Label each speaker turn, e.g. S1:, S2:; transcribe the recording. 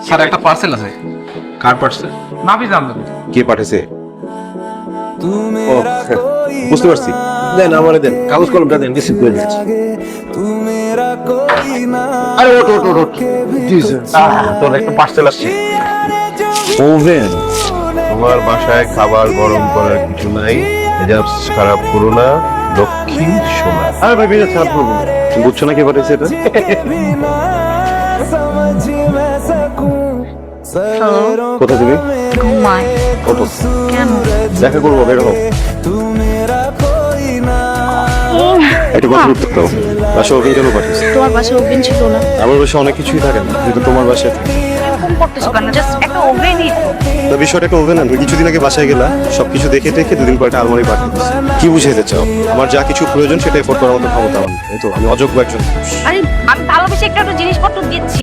S1: Sir একটা parcel আছে।
S2: কার parcel?
S1: নাফিস আহমেদ।
S2: কে পাঠাইছে? ও বুঝতে পারছি, দেন আমারে দেন, কাগজ কলমটা দেন, রিসিভ করে দিচ্ছি। আরে ওঠ ওঠ ওঠ, জি স্যার, তোর একটা পার্সেল আসছে। ওভেন?
S3: তোমার বাসায় খাবার গরম করার কিছু নাই, মেজাজ খারাপ করো না, দক্ষিণ সোনা।
S2: আরে ভাই বেজা ছাড় করবো, বুঝছো না কে পাঠাইছে এটা? কোথায় তুমি?
S4: ঘুমায়।
S2: ওঠো,
S4: কেন?
S2: দেখা করবো, বের হও। একটা কথা উত্তর দাও, বাসা ওভেন কেন পাঠিয়েছে?
S4: তোমার বাসায় ওভেন ছিল না?
S2: আমার বাসায় অনেক কিছুই থাকে না, কিন্তু তোমার বাসায়
S4: এরকম করতেছো কেন? জাস্ট একটা ওভেনই তো।
S2: তা বিষয়টা একটা ওভেন আনবে। কিছুদিন আগে বাসায় গেলা, সবকিছু দেখে দেখে দুদিন পর একটা আলমারি পাঠিয়ে দিচ্ছে। কি বুঝাইতে চাও? আমার যা কিছু প্রয়োজন সেটা এফোর্ড করার মতো ক্ষমতা আমার নেই। এই তো আমি অযোগ্য একজন পুরুষ।
S4: আরে আমি ভালোবেসে একটা জিনিসপত্র দিচ্ছি।